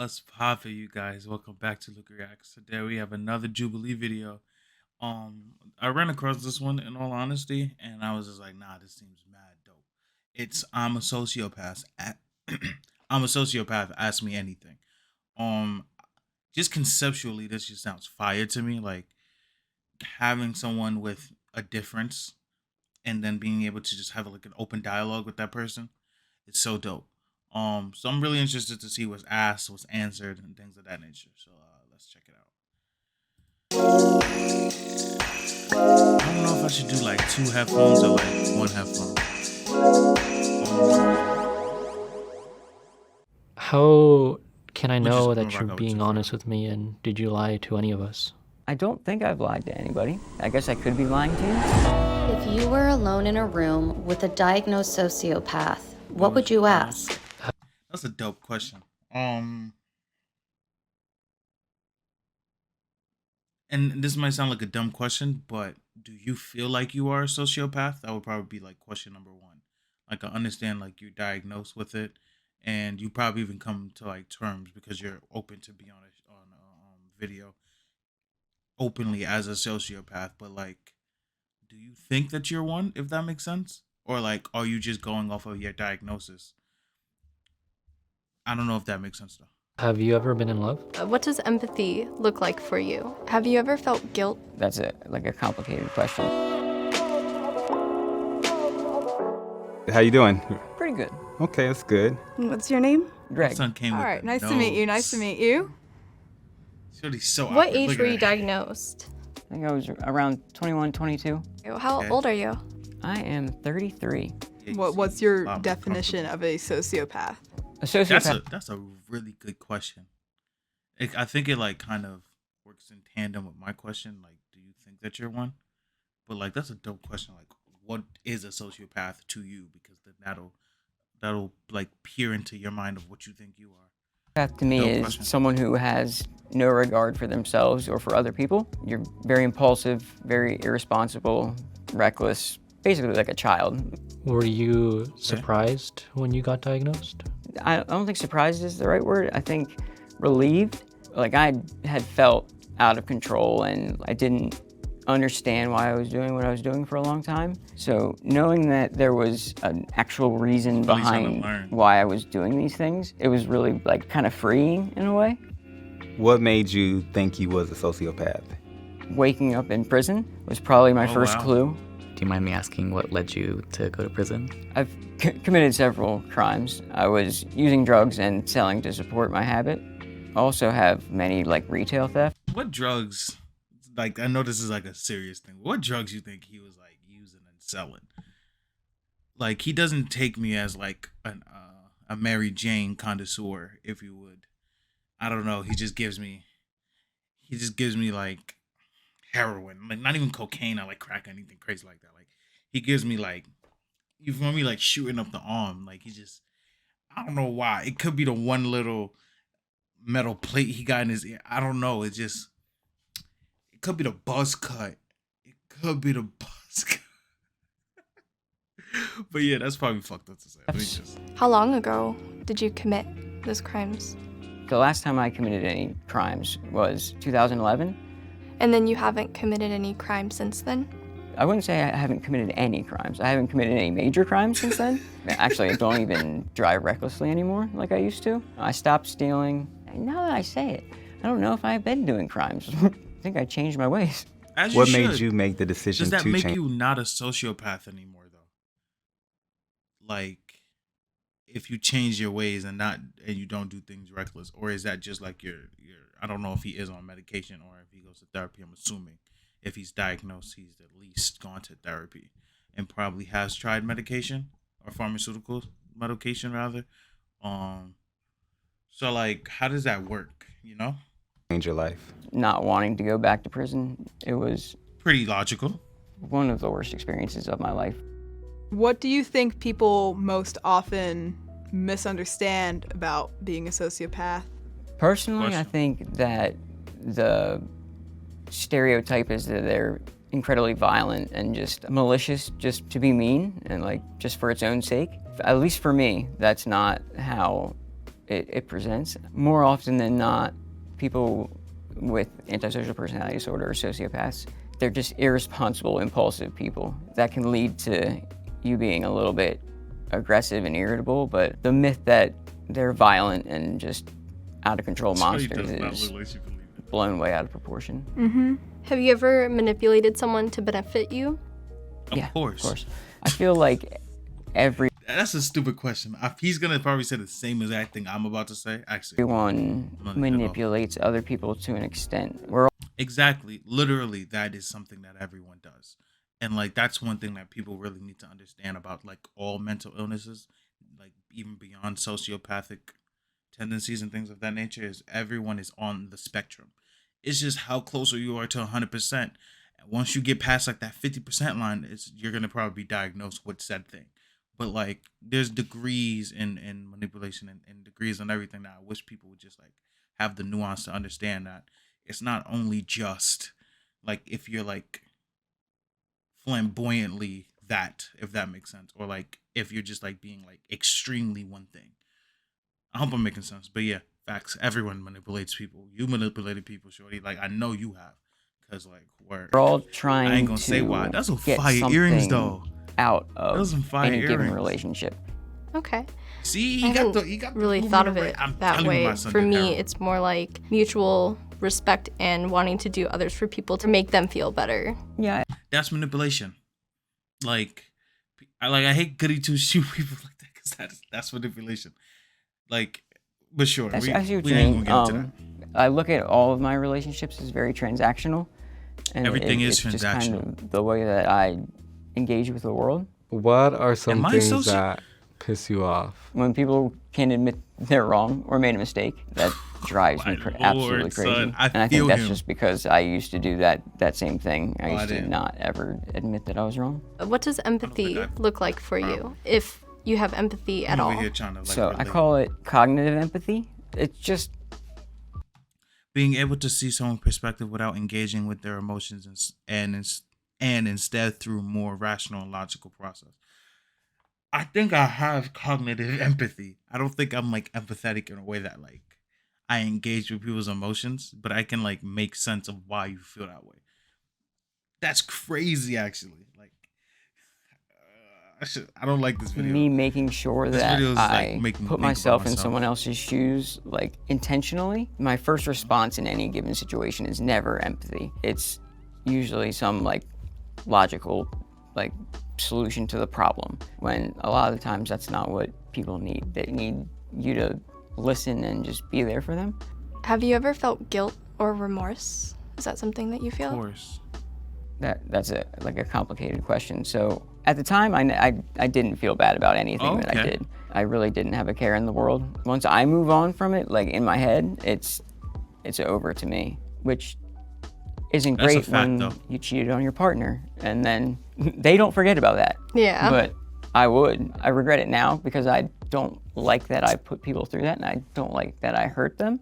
Us pop you guys. Welcome back to Look Reacts. Today we have another Jubilee video. I ran across this one in all honesty, and I was just like, nah, this seems mad dope. It's I'm a sociopath. I'm a sociopath. Ask me anything. Um, just conceptually, this just sounds fire to me. Like having someone with a difference and then being able to just have like an open dialogue with that person. It's so dope. So I'm really interested to see what's asked, what's answered, and things of that nature. So let's check it out. I don't know if I should do like two headphones or like one headphone. How can I I'm know gonna that rock you're out with being two honest for with me, and did you lie to any of us? I don't think I've lied to anybody. I guess I could be lying to you. If you were alone in a room with a diagnosed sociopath, what would you ask? That's a dope question. And this might sound like a dumb question, but do you feel like you are a sociopath? That would probably be like question number one. Like I understand like you're diagnosed with it, and you probably even come to like terms because you're open to be on a video openly as a sociopath. But like, do you think that you're one? If that makes sense, or like, are you just going off of your diagnosis? I don't know if that makes sense though. Have you ever been in love? What does empathy look like for you? Have you ever felt guilt? That's like a complicated question. How you doing? Pretty good. Okay, that's good. What's your name? Greg. My son came All with right, the nice to meet you. Nice to meet you. He's so What awkward. age Look were at you that. diagnosed? I think I was around 21, 22. How Okay. old are you? I am 33. Yeah, What's seem a your lot more definition comfortable. of a sociopath? A sociopath. That's a really good question. I think it like kind of works in tandem with my question. Like, do you think that you're one? But like, that's a dope question. Like, what is a sociopath to you? Because then that'll like peer into your mind of what you think you are. Sociopath to me Dope is question. someone who has no regard for themselves or for other people. You're very impulsive, very irresponsible, reckless, basically like a child. Were you surprised when you got diagnosed? I don't think surprised is the right word. I think relieved. Like I had felt out of control and I didn't understand why I was doing what I was doing for a long time. So knowing that there was an actual reason It's really something to behind learn. why I was doing these things, it was really like kind of freeing in a way. What made you think you was a sociopath? Waking up in prison was probably my Oh, first wow. clue. Do you mind me asking what led you to go to prison? I've committed several crimes. I was using drugs and selling to support my habit. I also have many like retail theft. What drugs? Like, I know this is like a serious thing. What drugs you think he was like using and selling? Like, he doesn't take me as like a Mary Jane connoisseur, if you would. I don't know. He just gives me like heroin, like not even cocaine or like crack or anything crazy like that. Like he gives me like, you feel me, like shooting up the arm. Like he just, I don't know why. It could be the one little metal plate he got in his ear. I don't know. It could be the buzz cut. It could be the buzz cut. But yeah, that's probably fucked up to say. Let me just. How long ago did you commit those crimes? The last time I committed any crimes was 2011. And then you haven't committed any crimes since then? I wouldn't say I haven't committed any crimes. I haven't committed any major crimes since then. Actually, I don't even drive recklessly anymore like I used to. I stopped stealing. And now that I say it, I don't know if I've been doing crimes. I think I changed my ways. As What should. made you make the decision Does that to make change? you not a sociopath anymore, though? Like, if you change your ways and you don't do things reckless, or is that just like your? I don't know if he is on medication or if he goes to therapy. I'm assuming if he's diagnosed, he's at least gone to therapy and probably has tried medication or pharmaceutical medication rather. So like, how does that work? You know, Change your life. Not wanting to go back to prison, it was pretty logical. one of the worst experiences of my life. What do you think people most often misunderstand about being a sociopath? Personally, I Question. think that the stereotype is that they're incredibly violent and just malicious just to be mean and like just for its own sake. At least for me, that's not how it presents. More often than not, people with antisocial personality disorder or sociopaths, they're just irresponsible, impulsive people. That can lead to you being a little bit aggressive and irritable, but the myth that they're violent and just out of control monsters is blown way out of proportion. Have you ever manipulated someone to benefit you? Of course. I feel like That's a stupid question. He's gonna probably say the same exact thing I'm about to say. Actually, everyone manipulates other people to an extent. We're all exactly, literally, that is something that everyone does, and like that's one thing that people really need to understand about like all mental illnesses, like even beyond sociopathic tendencies and things of that nature, is everyone is on the spectrum. It's just how closer you are to 100%. Once you get past like that 50% line, you're gonna probably be diagnosed with said thing. But like there's degrees in manipulation and degrees on everything that I wish people would just like have the nuance to understand that it's not only just like if you're like flamboyantly that, if that makes sense, or like if you're just like being like extremely one thing. I hope I'm making sense. But yeah, facts. Everyone manipulates people. You manipulated people, shorty. Like I know you have. Cause like we're all trying I ain't gonna to say why. That's some get fire earrings though. Out of Those some fire any given earrings. relationship. Okay. See, I he haven't got really the thought of movement it right. I'm that telling you, way. my son For did me, heroin. it's more like mutual respect and wanting to do others for people to make them feel better. Yeah. That's manipulation. Like I hate goody two shoe people like that because that's manipulation. Like, but sure, I see what you ain't mean. gonna get into that. I look at all of my relationships as very transactional. And Everything is it's just kind transactional. of the way that I engage with the world. What are some Am I things that piss you off? When people can't admit they're wrong or made a mistake, that drives me absolutely crazy. Son, and I think feel that's him. just because I used to do that same thing. I Oh, I used to didn't. not ever admit that I was wrong. What does empathy look like for you, if you have empathy at I'm all? over here trying to like So I relate. call it cognitive empathy. It's just Being able to see someone's perspective without engaging with their emotions and instead through more rational and logical process. I think I have cognitive empathy. I don't think I'm like empathetic in a way that like I engage with people's emotions, but I can like make sense of why you feel that way. That's crazy, actually. Like, I don't like this video. me making sure This that video is, like, I making me put think about myself in myself. someone else's shoes, like intentionally. My first response in any given situation is never empathy. It's usually some like logical like solution to the problem, when a lot of the times that's not what people need. They need you to listen and just be there for them. Have you ever felt guilt or remorse? Is that something that you Of feel? course. That's a complicated question. So at the time, I didn't feel bad about anything that I Okay. did. I really didn't have a care in the world. Once I move on from it, like in my head, it's over to me, which isn't That's a great fact, when though. you cheated on your partner, and then they don't forget about that. Yeah. But I would. I regret it now because I don't like that I put people through that, and I don't like that I hurt them.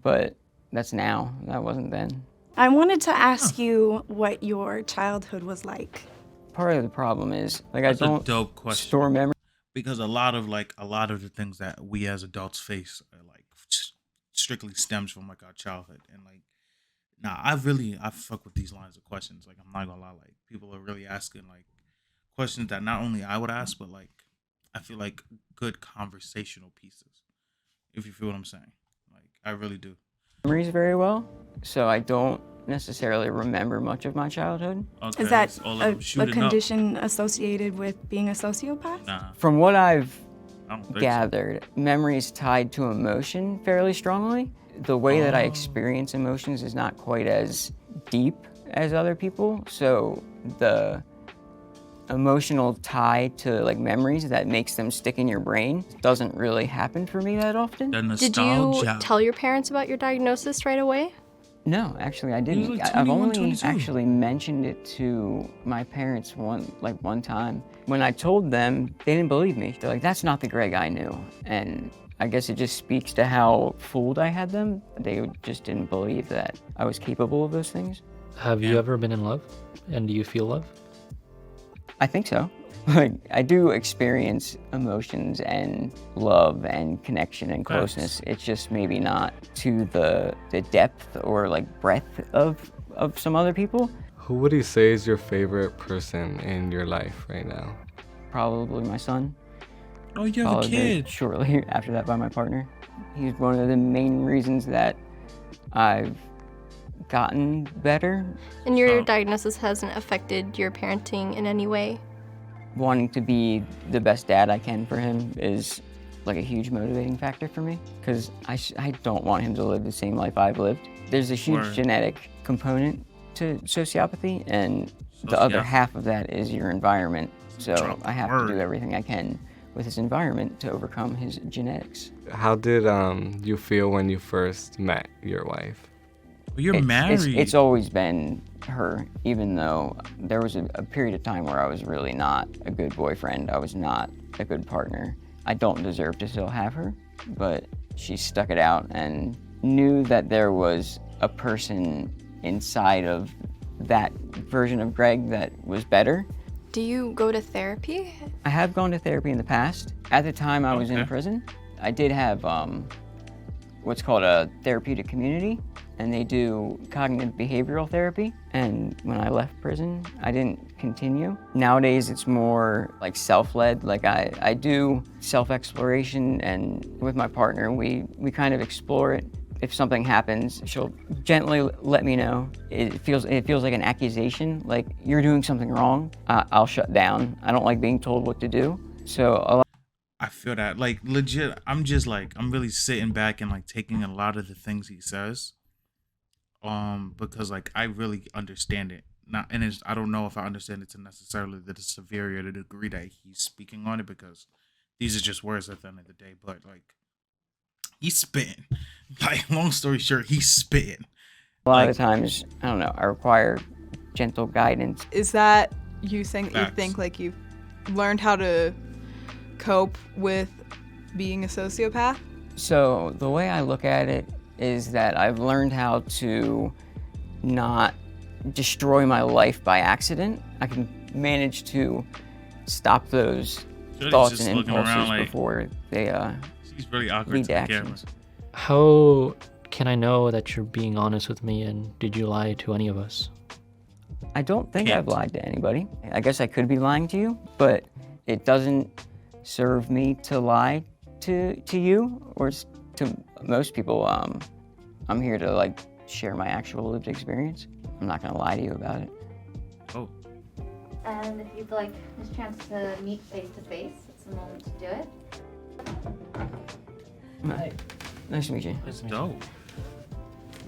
But that's now. That wasn't then. I wanted to ask you what your childhood was like. Part of the problem is like That's I a don't dope question. store memories. Because a lot of the things that we as adults face are like strictly stems from like our childhood. And like, nah, I fuck with these lines of questions. Like, I'm not gonna lie, like people are really asking like questions that not only I would ask, but like I feel like good conversational pieces, if you feel what I'm saying. Like, I really do. Memories very well, so I don't necessarily remember much of my childhood. Okay, Is that it's all of a them shooting up. condition associated with being a sociopath? Nah, From what I've I don't think so. gathered, memories tied to emotion fairly strongly. The way that I Oh. experience emotions is not quite as deep as other people, so the emotional tie to like memories that makes them stick in your brain doesn't really happen for me that often. The Did you nostalgia. tell your parents about your diagnosis right away? No, actually I didn't. like I've 21, only 22. actually mentioned it to my parents one time. When I told them, they didn't believe me. They're like, "That's not the Greg I knew." And I guess it just speaks to how fooled I had them. They just didn't believe that I was capable of those things. Have you ever been in love? And do you feel love? I think so. Like, I do experience emotions and love and connection and closeness. It's just maybe not to the depth or like breadth of some other people. Who would you say is your favorite person in your life right now? Probably my son. Oh, you have Followed a kid. shortly after that by my partner. He's one of the main reasons that I've gotten better. And your diagnosis hasn't affected your parenting in any way? Wanting to be the best dad I can for him is like a huge motivating factor for me, because I don't want him to live the same life I've lived. There's a huge genetic component to sociopathy, and the other half of that is your environment. So I have to do everything I can with his environment to overcome his genetics. How did you feel when you first met your wife? Well, you're married. It's always been her, even though there was a period of time where I was really not a good boyfriend. I was not a good partner. I don't deserve to still have her, but she stuck it out and knew that there was a person inside of that version of Greg that was better. Do you go to therapy? I have gone to therapy in the past. At the time I was in prison, I did have what's called a therapeutic community, and they do cognitive behavioral therapy. And when I left prison, I didn't continue. Nowadays, it's more like self-led. Like I do self-exploration, and with my partner, we kind of explore it. If something happens, she'll gently let me know. It feels like an accusation, like you're doing something wrong. I'll shut down. I don't like being told what to do. So I feel that, like, legit, I'm just like, I'm really sitting back and like taking a lot of the things he says, because like I really understand it. Not, and I don't know if I understand it to necessarily the severity or the degree that he's speaking on it, because these are just words at the end of the day. But like, he's spitting. Like, long story short, he's spitting. a lot of times, I don't know, I require gentle guidance. Is that you saying that you think like you've learned how to cope with being a sociopath? So the way I look at it is that I've learned how to not destroy my life by accident. I can manage to stop those thoughts and impulses before they He's really awkward lead to to the actions. How can I know that you're being honest with me, and did you lie to any of us? I don't think I've lied to anybody. I guess I could be lying to you, but it doesn't serve me to lie to you or to most people. I'm here to like share my actual lived experience. I'm not gonna lie to you about it. Oh. And if you'd like this chance to meet face to face, it's the moment to do it. Hi. Nice to meet you. It's dope.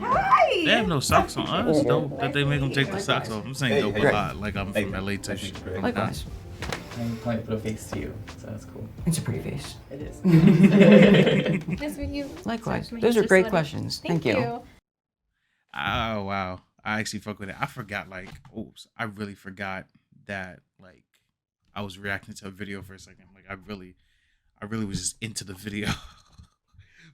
Hi! They have no socks on. It's dope that they make them take the socks off. I'm saying dope a lot, like I'm from LA type shit. Likewise. I might put a face to you, so that's cool. It's a pretty face. It is. Nice to meet you. Likewise. Those are great questions. Thank you. Oh wow, I actually fuck with it. I forgot, like, oops, I really forgot that, like, I was reacting to a video for a second. Like, I really was just into the video.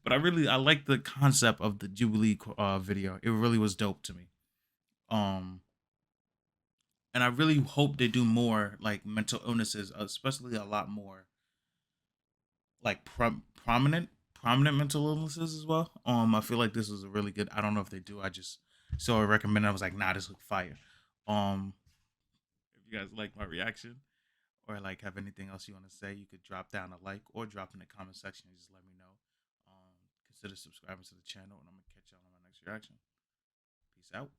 But I like the concept of the Jubilee video. It really was dope to me. And I really hope they do more like mental illnesses, especially a lot more like prominent mental illnesses as well. I feel like this was a really good. I don't know if they do. I just saw a recommended. I was like, nah, this look fire. If you guys like my reaction or like have anything else you want to say, you could drop down a like or drop in the comment section and just let me know. Consider subscribing to the channel, and I'm gonna catch y'all on my next reaction. Peace out.